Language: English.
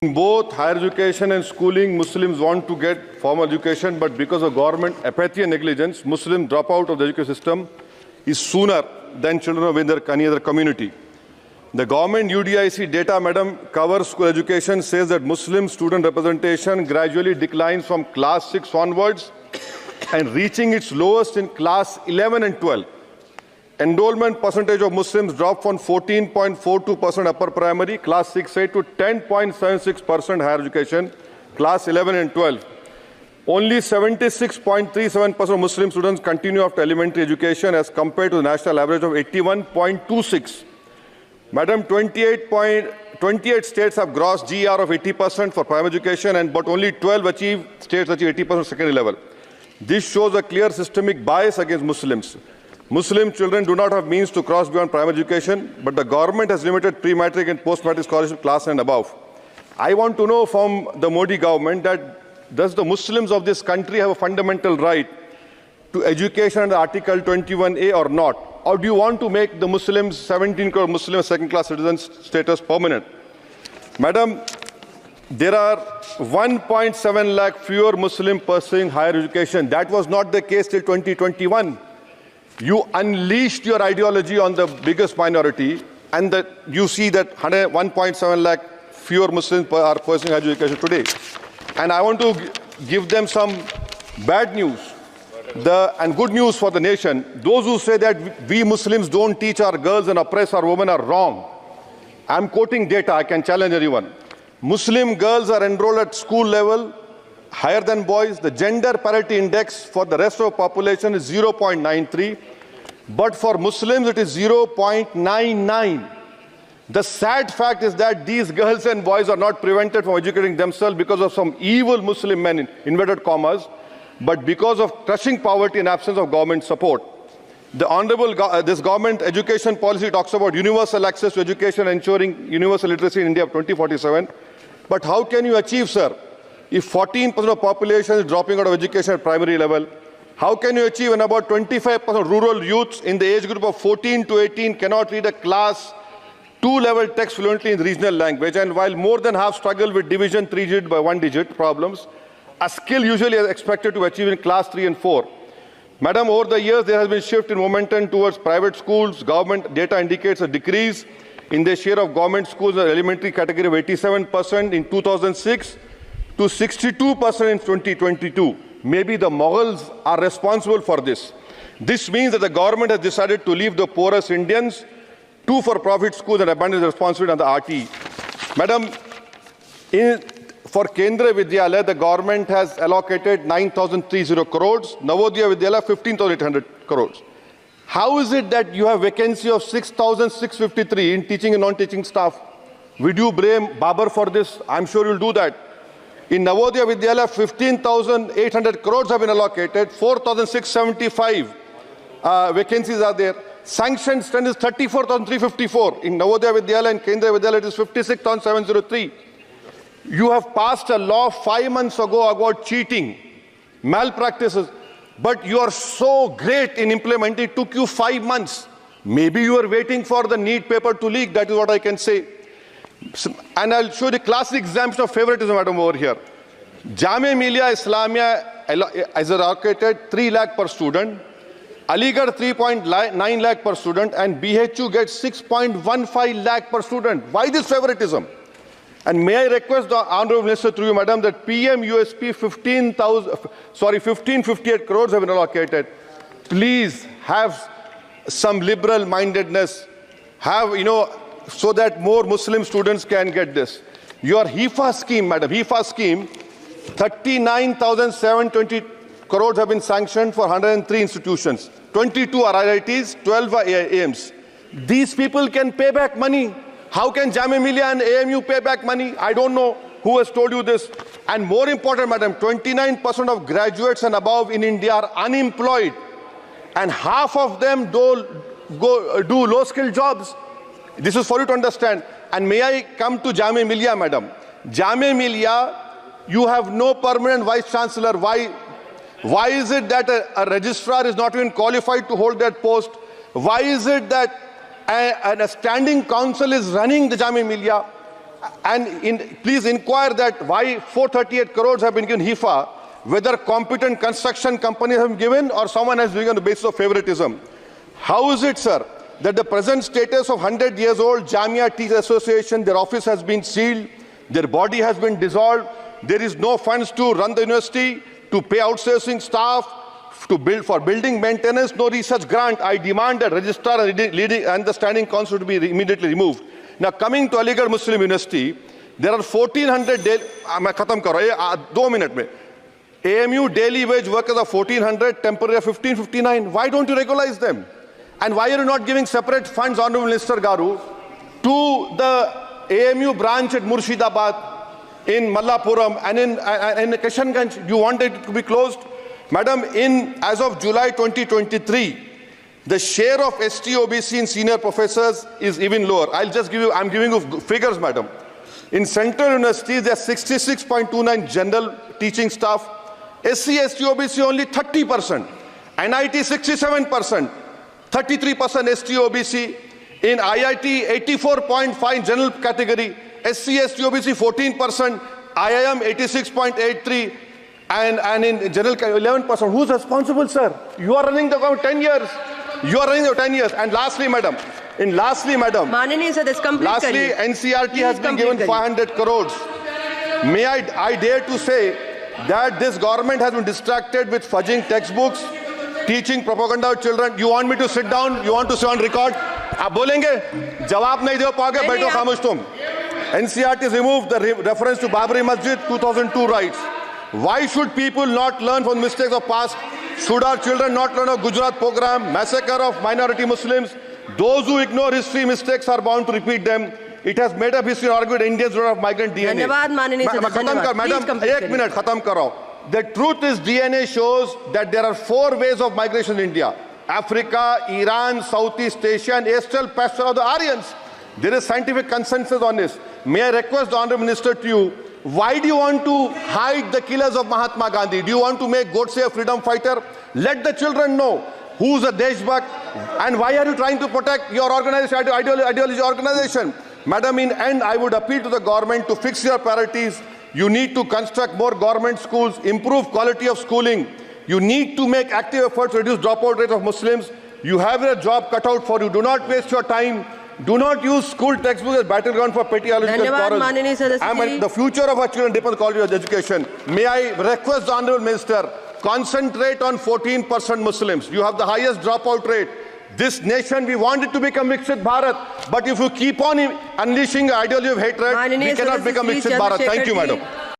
In both higher education and schooling, Muslims want to get formal education, but because of government apathy and negligence, Muslims drop out of the education system is sooner than children of any other community. The government UDIC data, madam, covers school education, says that Muslim student representation gradually declines from class 6 onwards and reaching its lowest in class 11 and 12. Enrollment percentage of Muslims dropped from 14.42% upper primary, class 6A to 10.76% higher education, class 11 and 12. Only 76.37% of Muslim students continue after elementary education as compared to the national average of 81.26. Madam, 28 states have gross GR of 80% for primary education, but only 12 states achieve 80% secondary level. This shows a clear systemic bias against Muslims. Muslim children do not have means to cross beyond primary education, but the government has limited pre-matric and post-matric scholarship class and above. I want to know from the Modi government that does the Muslims of this country have a fundamental right to education under Article 21A or not? Or do you want to make the Muslims, 17 crore Muslim second-class citizens status permanent? Madam, there are 1.7 lakh fewer Muslims pursuing higher education. That was not the case till 2021. You unleashed your ideology on the biggest minority, and you see that 1.7 lakh fewer Muslims are pursuing higher education today. And I want to give them some bad news and good news for the nation. Those who say that we Muslims don't teach our girls and oppress our women are wrong. I'm quoting data. I can challenge anyone. Muslim girls are enrolled at school level higher than boys. The gender parity index for the rest of the population is 0.93, but for Muslims it is 0.99. The sad fact is that these girls and boys are not prevented from educating themselves because of some evil Muslim men, in inverted commas, but because of crushing poverty and absence of government support. This government education policy talks about universal access to education, ensuring universal literacy in India of 2047. But how can you achieve, sir, if 14% of the population is dropping out of education at primary level? How can you achieve when about 25% of rural youths in the age group of 14 to 18 cannot read a class 2 level text fluently in regional language, and while more than half struggle with division 3-digit by 1-digit problems, a skill usually is expected to achieve in class 3 and 4. Madam, over the years there has been a shift in momentum towards private schools. Government data indicates a decrease in the share of government schools in the elementary category of 87% in 2006 to 62% in 2022. Maybe the Mughals are responsible for this. This means that the government has decided to leave the poorest Indians to for-profit schools and abandon the responsibility on the RT. Madam, for Kendra Vidyalaya, the government has allocated 9,030 crores, Navodaya Vidyalaya 15,800 crores. How is it that you have vacancy of 6,653 in teaching and non-teaching staff? Would you blame Babar for this? I'm sure you'll do that. In Navodaya Vidyalaya, 15,800 crores have been allocated, 4,675 vacancies are there. Sanctioned strength is 34,354. In Navodaya Vidyalaya and Kendra Vidyalaya, it is 56,703. You have passed a law 5 months ago about cheating, malpractices, but you are so great in implementing. It took you 5 months. Maybe you are waiting for the NEET paper to leak. That is what I can say. And I'll show the classic example of favoritism, madam, over here. Jamia Millia Islamia is allocated 3 lakh per student, Aligarh 3.9 lakh per student, and BHU gets 6.15 lakh per student. Why this favoritism? And may I request the Honorable Minister through you, madam, that PM USP 1558 crores have been allocated. Please have some liberal mindedness, so that more Muslim students can get this. Your HIFA scheme, madam, HIFA scheme, 39,720 crores have been sanctioned for 103 institutions. 22 are IITs, 12 are AIMs. These people can pay back money. How can Jamia Millia and AMU pay back money? I don't know who has told you this. And more important, madam, 29% of graduates and above in India are unemployed. And half of them do low-skilled jobs. This is for you to understand. And may I come to Jamia Millia, madam? Jamia Millia, you have no permanent vice-chancellor. Why is it that a registrar is not even qualified to hold that post? Why is it that a standing council is running the Jamia Millia? And please inquire that why 438 crores have been given HIFA, whether competent construction companies have been given or someone has been given on the basis of favoritism. How is it, sir, that the present status of 100 years old Jamia Teachers Association, their office has been sealed, their body has been dissolved, there is no funds to run the university, to pay outsourcing staff, to build for building maintenance, no research grant. I demand that registrar and the standing council to be immediately removed. Now, coming to Aligarh Muslim University, there are 1,400 daily. मैं खत्म कर रहा हूँ 2 minutes में. AMU daily wage workers are 1,400, temporary 1,559. Why don't you regularize them? And why are you not giving separate funds, Honorable Minister Garu, to the AMU branch at Murshidabad, in Mallapuram, and in Kishanganj? You want it to be closed? Madam, as of July 2023, the share of ST-OBC in senior professors is even lower. I'm giving you figures, madam. In central universities, there are 66.29 general teaching staff. SC, ST-OBC only 30%. NIT 67%. 33% ST-OBC. In IIT, 84.5 general category. SC, ST-OBC 14%. IIM 86.83%. And in general 11%. Who's responsible, sir? You are running the government 10 years. You are running the 10 years. And lastly, madam, Manani, sir, this complete lastly, NCRT has been given 500 crores. May I dare to say that this government has been distracted with fudging textbooks, teaching propaganda to children. You want me to sit down? You want to sit on record? आप बोलेंगे? जवाब नहीं दे पाओगे, बैठो खामोश तुम. NCRT has removed the reference to Babri Masjid 2002 rights. Why should people not learn from mistakes of past? Should our children not learn of Gujarat program, massacre of minority Muslims? Those who ignore history mistakes are bound to repeat them. It has made up history and argued Indians don't have migrant DNA. Madam, 1 minute, khatam karo. The truth is DNA shows that there are 4 ways of migration in India. Africa, Iran, Southeast Asia, and Astral pasture of the Aryans. There is scientific consensus on this. May I request the Honourable Minister to you, why do you want to hide the killers of Mahatma Gandhi? Do you want to make Godse a freedom fighter? Let the children know who's a Deshbhakt and why are you trying to protect your organization, ideology organization? Madam, in end, I would appeal to the government to fix your priorities. You need to construct more government schools, improve quality of schooling. You need to make active efforts to reduce dropout rate of Muslims. You have a job cut out for you. Do not waste your time. Do not use school textbooks as battleground for petty ideological quarrels. The future of our children depends on quality of education. May I request the Honourable Minister, concentrate on 14% Muslims. You have the highest dropout rate. This nation, we want it to become Viksit Bharat. But if you keep on unleashing the ideology of hatred, we cannot become Viksit Bharat. Thank you, madam.